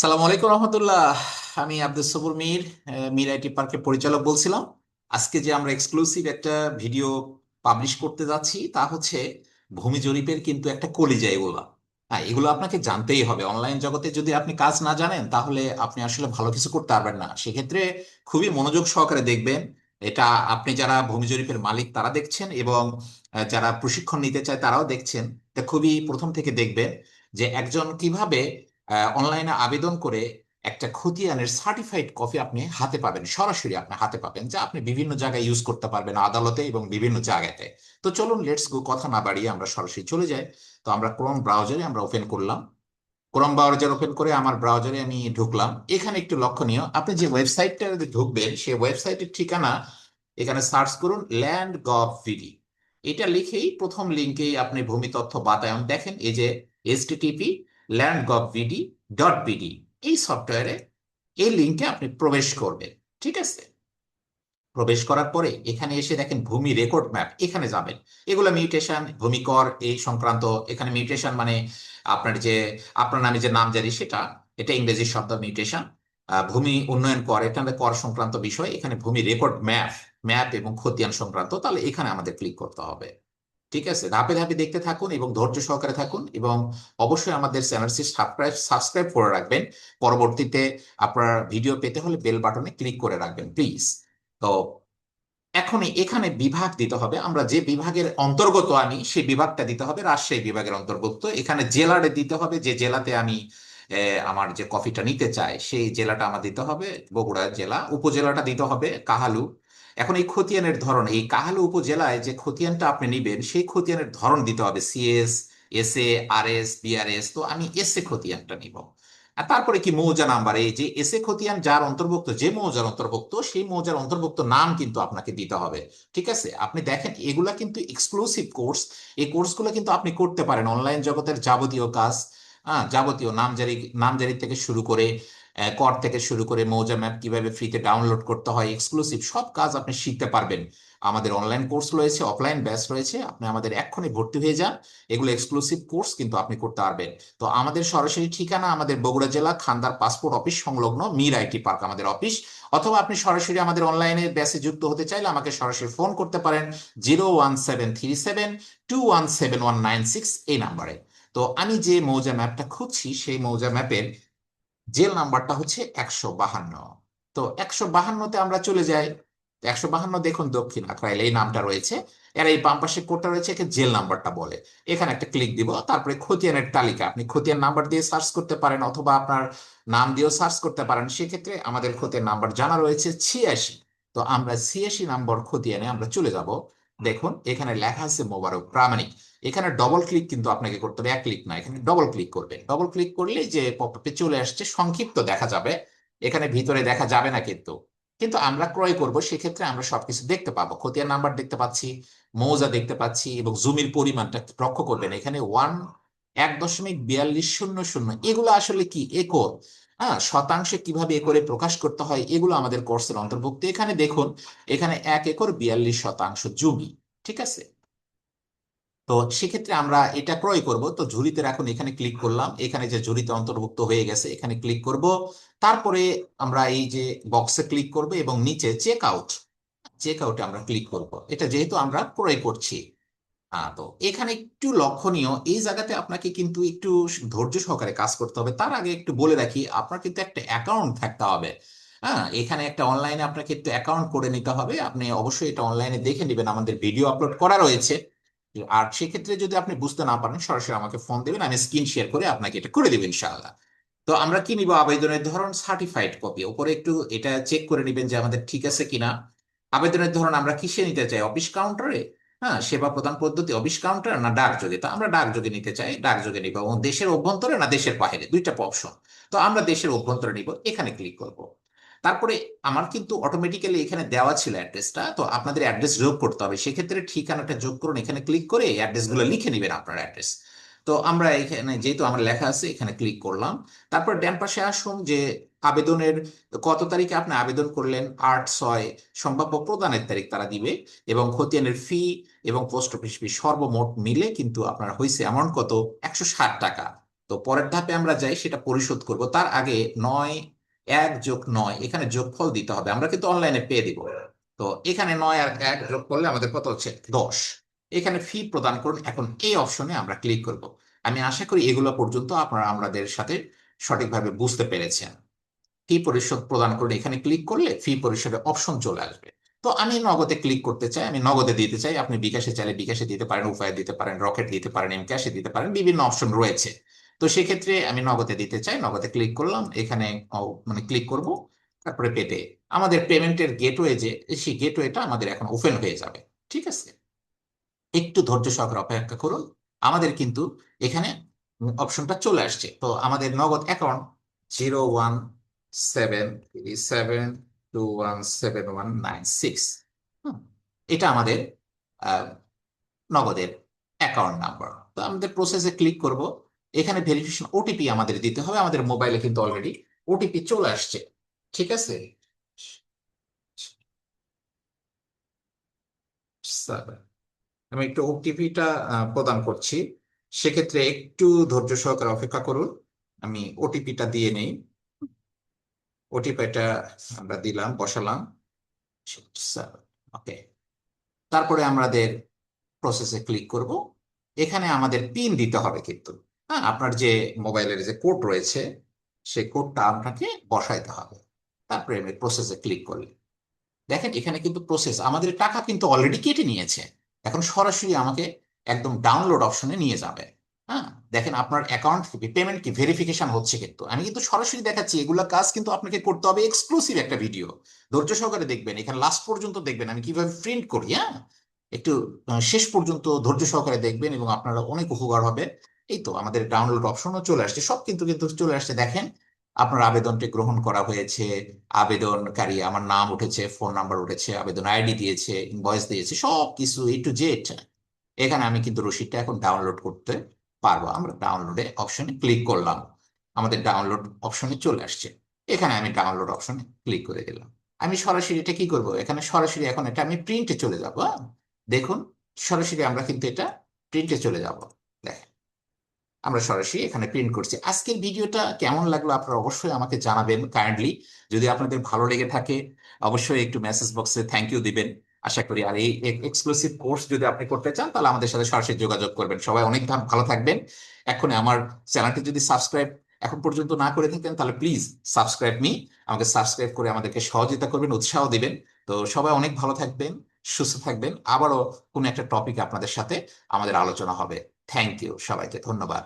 সালাম আলাইকুম রহমতুল্লাহ। আমি আব্দুল সবুর মির, মির আইটি পার্কের পরিচালক বলছিলাম। আজকে যে আমরা এক্সক্লুসিভ একটা ভিডিও পাবলিশ করতে যাচ্ছি তা হচ্ছে ভূমি জরিপের কিন্তু একটা কলিজা এগুলা। হ্যাঁ, এগুলো আপনাকে জানতেই হবে। অনলাইন জগতে যদি আপনি কাজ না জানেন তাহলে আপনি আসলে ভালো কিছু করতে পারবেন না। সেক্ষেত্রে খুবই মনোযোগ সহকারে দেখবেন। এটা আপনি যারা ভূমি জরিপের মালিক তারা দেখছেন, এবং যারা প্রশিক্ষণ নিতে চায় তারাও দেখছেন। এটা খুবই প্রথম থেকে দেখবেন যে একজন কিভাবে অনলাইনে আবেদন করে একটা খতিয়ানের সার্টিফাইড কপি আপনি হাতে পাবেন, সরাসরি আপনি হাতে পাবেন, যা আপনি বিভিন্ন জায়গায় ইউজ করতে পারবেন, আদালতে এবং বিভিন্ন জায়গাতে। তো চলুন, লেটস গো, কথা না বাড়িয়ে আমরা সরাসরি চলে যাই। তো আমরা ক্রোম ব্রাউজারে আমরা ওপেন করলাম। ক্রোম ব্রাউজার ওপেন করে আমার ব্রাউজারে আমি ঢুকলাম। এখানে একটু লক্ষণীয়, আপনি যে ওয়েবসাইটটা ঢুকবেন সেই ওয়েবসাইটের ঠিকানা এখানে সার্চ করুন ল্যান্ড গভ ভিডি। এটা লিখেই প্রথম লিঙ্কেই আপনি ভূমি তথ্য বাতায়ন দেখেন, এই যে এইচটিটিপি ল্যান্ড গভ ভিডি ডট বিডি। এই সফটওয়্যারে এই লিঙ্কে আপনি প্রবেশ করবেন। ঠিক আছে, প্রবেশ করার পরে এখানে এসে দেখেন ভূমি রেকর্ড ম্যাপ, এখানে যাবেন। এগুলো মিউটেশন, ভূমিকর এই সংক্রান্ত। এখানে মিউটেশন মানে আপনার যে আপনার নামে যে নামজারি সেটা, এটা ইংরেজি শব্দ মিউটেশন। ভূমি উন্নয়ন কর, এটা আমাদের কর সংক্রান্ত বিষয়। এখানে ভূমি রেকর্ড ম্যাপ, ম্যাপ এবং খতিয়ান সংক্রান্ত, তাহলে এখানে আমাদের ক্লিক করতে হবে। ঠিক আছে, ধাপে ধাপে দেখতে থাকুন এবং ধৈর্য সহকারে থাকুন, এবং অবশ্যই আমাদের চ্যানেলটি সাবস্ক্রাইব করে রাখবেন। পরবর্তীতে আপনার ভিডিও পেতে হলে বেল বাটনে ক্লিক করে রাখবেন প্লিজ। তো এখন এখানে বিভাগ দিতে হবে, আমরা যে বিভাগের অন্তর্গত আমি সেই বিভাগটা দিতে হবে, রাজশাহী বিভাগের অন্তর্ভুক্ত। এখানে জেলাটা দিতে হবে, যে জেলাতে আমি আমার যে কফিটা নিতে চাই সেই জেলাটা আমার দিতে হবে বগুড়া জেলা। উপজেলাটা দিতে হবে কাহালু। এখন এই খতিয়ানের ধরন, এই কাহালু উপজেলায় যে খতিয়ানটা আপনি নিবেন সেই খতিয়ানের ধরন দিতে হবে সিএস, এসএ, আরএস, বিআরএস। তো আমি এসএ খতিয়ানটা নিব। আর তারপরে কি মৌজা নাম্বার, এই যে এসএ খতিয়ান যার অন্তর্ভুক্ত, যে মৌজার অন্তর্ভুক্ত সেই মৌজার অন্তর্ভুক্ত নাম কিন্তু আপনাকে দিতে হবে। ঠিক আছে, আপনি দেখেন এগুলা কিন্তু এক্সক্লুসিভ কোর্স। এই কোর্সগুলো কিন্তু আপনি করতে পারেন অনলাইন জগতের যাবতীয় কাজ। হ্যাঁ, যাবতীয় নামজারি, নামজারি থেকে শুরু করে কর থেকে শুরু করে মৌজা ম্যাপ কিভাবে ফ্রিতে ডাউনলোড করতে হয়, এক্সক্লুসিভ সব কাজ আপনি শিখতে পারবেন। আমাদের অনলাইন কোর্স রয়েছে, অফলাইন ব্যাচ রয়েছে, আপনি আমাদের এক্ষুনি ভর্তি হয়ে যান। এগুলো এক্সক্লুসিভ কোর্স কিন্তু আপনি করতে পারবেন। তো আমাদের সরাসরি ঠিকানা আমাদের বগুড়া জেলা খান্দার পাসপোর্ট অফিস সংলগ্ন মির আইটি পার্ক আমাদের অফিস। অথবা আপনি সরাসরি আমাদের অনলাইনে ব্যাচে যুক্ত হতে চাইলে আমাকে সরাসরি ফোন করতে পারেন 01737 217 196 এই নাম্বারে। তো আমি যে মৌজা ম্যাপটা খুঁজছি সেই মৌজা ম্যাপের জেল নাম্বারটা হচ্ছে 152। তো 152তে আমরা চলে যাই। 152 দেখুন দক্ষিণ আখড়াইল এই নামটা রয়েছে। এর এই বাম পাশে কোডটা রয়েছে, একে জেল নাম্বারটা বলে। এখানে একটা ক্লিক দিব, তারপরে খতিয়ানের তালিকা, আপনি খতিয়ান নাম্বার দিয়ে সার্চ করতে পারেন অথবা আপনার নাম দিয়েও সার্চ করতে পারেন। সেক্ষেত্রে আমাদের খতিয়ান নাম্বার জানা রয়েছে 86। তো আমরা 86 নম্বর খতিয়ানে আমরা চলে যাব। দেখুন এখানে লেখা আছে মোবারক প্রামাণিক। এখানে ডবল ক্লিক কিন্তু আপনাকে করতে হবে, এক ক্লিক না, এখানে ডবল ক্লিক করবেন। ডবল ক্লিক করলে যে পপআপে চলে আসছে সংক্ষিপ্ত দেখা যাবে, এখানে ভিতরে দেখা যাবে না কিন্তু। কিন্তু আমরা ক্রয় করব, সেক্ষেত্রে আমরা সবকিছু দেখতে পাবো, খতিয়ান নাম্বার দেখতে পাচ্ছি, মৌজা দেখতে পাচ্ছি, এবং জমির পরিমাণটা লক্ষ্য করবেন এখানে 1.4200। এগুলো আসলে কি একর, হ্যাঁ, শতাংশে কিভাবে একরে প্রকাশ করতে হয় এগুলো আমাদের কোর্সের অন্তর্ভুক্ত। এখানে দেখুন, এখানে 1 একর 42 শতাংশ জমি। ঠিক আছে, তো সেক্ষেত্রে আমরা এটা ক্রয় করব। তো ঝুড়িতে রাখুন, এখানে ক্লিক করলাম, এখানে যে ঝুড়িতে অন্তর্ভুক্ত হয়ে গেছে এখানে ক্লিক করব। তারপরে আমরা এই যে বক্সে ক্লিক করব এবং নিচে চেক আউট, চেক আউটে আমরা ক্লিক করব, এটা যেহেতু আমরা ক্রয় করছি। তো এখানে একটু লক্ষণীয়, এই জায়গাতে আপনাকে কিন্তু একটু ধৈর্য সহকারে কাজ করতে হবে। তার আগে একটু বলে রাখি, আপনার কিন্তু একটা অ্যাকাউন্ট থাকতে হবে। হ্যাঁ, এখানে একটা অনলাইনে আপনাকে একটু অ্যাকাউন্ট করে নিতে হবে। আপনি অবশ্যই এটা অনলাইনে দেখে নেবেন, আমাদের ভিডিও আপলোড করা রয়েছে। আর সেক্ষেত্রে যদি আপনি বুঝতে না পারেন সরাসরি আমাকে ফোন দেবেন, আমি স্ক্রিন শেয়ার করে আপনাকে এটা করে দেবেন ইনশাআল্লাহ। তো আমরা কি নিব, আবেদনের ধরন সার্টিফাইড কপি, উপরে একটু এটা চেক করে নেবেন যে আমাদের ঠিক আছে কিনা। আবেদনের ধরন আমরা কিসে নিতে চাই, অফিস কাউন্টারে, হ্যাঁ, সেবা প্রদান পদ্ধতি অফিস কাউন্টার, না ডাকযোগে। তো আমরা ডাকযোগে নিতে চাই, ডাকযোগে নিব। এবং দেশের অভ্যন্তরে না দেশের বাইরে, দুইটা অপশন। তো আমরা দেশের অভ্যন্তরে নিব, এখানে ক্লিক করব। তারপরে আমার কিন্তু অটোমেটিক্যালি এখানে দেওয়া ছিল অ্যাড্রেসটা, তো আপনাদের অ্যাড্রেস যোগ করতে হবে। সেক্ষেত্রে ঠিকানাটা যোগ করুন, এখানে ক্লিক করে অ্যাড্রেসগুলো লিখে নেবেন আপনার অ্যাড্রেস। তো আমরা এখানে যেহেতু আমার লেখা আছে এখানে ক্লিক করলাম। তারপর ডান পাশে আসুন যে আবেদনের কত তারিখে আপনি আবেদন করলেন, 8/6 সম্ভাব্য প্রদানের তারিখ তারা দিবে, এবং খতিয়ানের ফি এবং পোস্ট অফিস ফি সর্বমোট মিলে কিন্তু আপনার হয়েছে অ্যামাউন্ট কত, 160 টাকা। তো পরের ধাপে আমরা যাই, সেটা পরিশোধ করব। তার আগে 9 1 + 9 এখানে যোগফল দিতে হবে, আমরা কিন্তু অনলাইনে পেয়ে দিব। তো এখানে 9 আর 1 যোগ করলে আমাদের কত হচ্ছে, 10। এখানে ফি প্রদান করুন, এখন এই অপশনে আমরা ক্লিক করব। আমি আশা করি এগুলো পর্যন্ত আপনারা আমাদের সাথে সঠিকভাবে বুঝতে পেরেছেন। ফি পরিশোধ প্রদান করুন, এখানে ক্লিক করলে ফি পরিশোধের অপশন চলে আসবে। তো আমি নগদে ক্লিক করতে চাই, আমি নগদে দিতে চাই। আপনি বিকাশে চাইলে বিকাশে দিতে পারেন, উপায় দিতে পারেন, রকেট দিতে পারেন, এম ক্যাশে দিতে পারেন, বিভিন্ন অপশন রয়েছে। তো সেক্ষেত্রে আমি নগদে দিতে চাই, নগদে ক্লিক করলাম। এখানে মানে ক্লিক করব, তারপরে পেতে আমাদের পেমেন্টের গেটওয়ে, যে সেই গেটওয়েটা আমাদের এখন ওপেন হয়ে যাবে। ঠিক আছে, একটু ধৈর্য সহকারে অপেক্ষা করুন। আমাদের কিন্তু এখানে অপশনটা চলে আসছে। তো আমাদের নগদ অ্যাকাউন্ট 017372179196, এটা আমাদের আহ, নগদের অ্যাকাউন্ট নাম্বার। তো আমাদের প্রসেসে ক্লিক করব। এখানে ভেরিফিকেশন ওটিপি আমাদের দিতে হবে, আমাদের মোবাইলে কিন্তু অলরেডি ওটিপি চলে আসছে। ঠিক আছে, আমি একটু ওটিপিটা প্রদান করছি। সেক্ষেত্রে একটু ধৈর্য সহকারে অপেক্ষা করুন, আমি ওটিপিটা দিয়ে নেই। ওটিপিটা আমরা দিলাম, বসালাম। ওকে, তারপরে আমাদের প্রসেসে ক্লিক করব। এখানে আমাদের পিন দিতে হবে কিন্তু। হ্যাঁ, আপনার যে মোবাইলের যে কোড রয়েছে, সেই কোডটা আপনাকে বসাইতে হবে। তারপরে আমি প্রসেসে ক্লিক করলাম। দেখেন এখানে কিন্তু প্রসেস, আমাদের টাকা কিন্তু অলরেডি কেটে নিয়েছে। এখন সরাসরি আমাকে একদম ডাউনলোড অপশনে নিয়ে যাবে। হ্যাঁ, দেখেন আপনার অ্যাকাউন্ট পেমেন্ট কি ভেরিফিকেশন হচ্ছে, কিন্তু আমি কিন্তু সরাসরি দেখাচ্ছি। এগুলা কাজ কিন্তু আপনাকে করতে হবে, এক্সক্লুসিভ একটা ভিডিও। ধৈর্য সহকারে দেখবেন, এখানে লাস্ট পর্যন্ত দেখবেন আমি কিভাবে প্রিন্ট করি। হ্যাঁ, একটু শেষ পর্যন্ত ধৈর্য সহকারে দেখবেন এবং আপনারা অনেক উপকার হবে। এই তো আমাদের ডাউনলোড অপশনও চলে আসছে, সব কিন্তু কিন্তু চলে আসছে। দেখেন আপনার আবেদনটি গ্রহণ করা হয়েছে, আবেদনকারী আমার নাম উঠেছে, ফোন নাম্বার উঠেছে, আবেদন আইডি দিয়েছে, ইনভয়েস দিয়েছে, সব কিছু A to Z। এখানে আমি কিন্তু রসিদটা এখন ডাউনলোড করতে পারবো। আমরা ডাউনলোডে অপশনে ক্লিক করলাম, আমাদের ডাউনলোড অপশনে চলে আসছে। এখানে আমি ডাউনলোড অপশনে ক্লিক করে দিলাম। আমি সরাসরি এটা কি করব, এখানে সরাসরি এখন এটা আমি প্রিন্টে চলে যাবো। হ্যাঁ? দেখুন, সরাসরি আমরা কিন্তু এটা প্রিন্টে চলে যাব। দেখেন আমরা সরাসরি এখানে প্রিন্ট করছি। আজকের ভিডিওটা কেমন লাগলো আপনারা অবশ্যই আমাকে জানাবেন কাইন্ডলি। যদি আপনাদের ভালো লেগে থাকে অবশ্যই একটু মেসেজ বক্সে থ্যাংক ইউ দিবেন। আশা করি আর এই এক্সক্লুসিভ কোর্স যদি আপনি করতে চান তাহলে আমাদের সাথে সরাসরি যোগাযোগ করবেন। সবাই অনেক ভালো থাকবেন। এখন আমার চ্যানেলটি যদি সাবস্ক্রাইব এখন পর্যন্ত না করে থাকেন তাহলে প্লিজ সাবস্ক্রাইব মি, আমাকে সাবস্ক্রাইব করে আমাদেরকে সহযোগিতা করবেন, উৎসাহ দিবেন। তো সবাই অনেক ভালো থাকবেন, সুস্থ থাকবেন। আবারও কোনো একটা টপিক আপনাদের সাথে আমাদের আলোচনা হবে। থ্যাংক ইউ, সবাইকে ধন্যবাদ।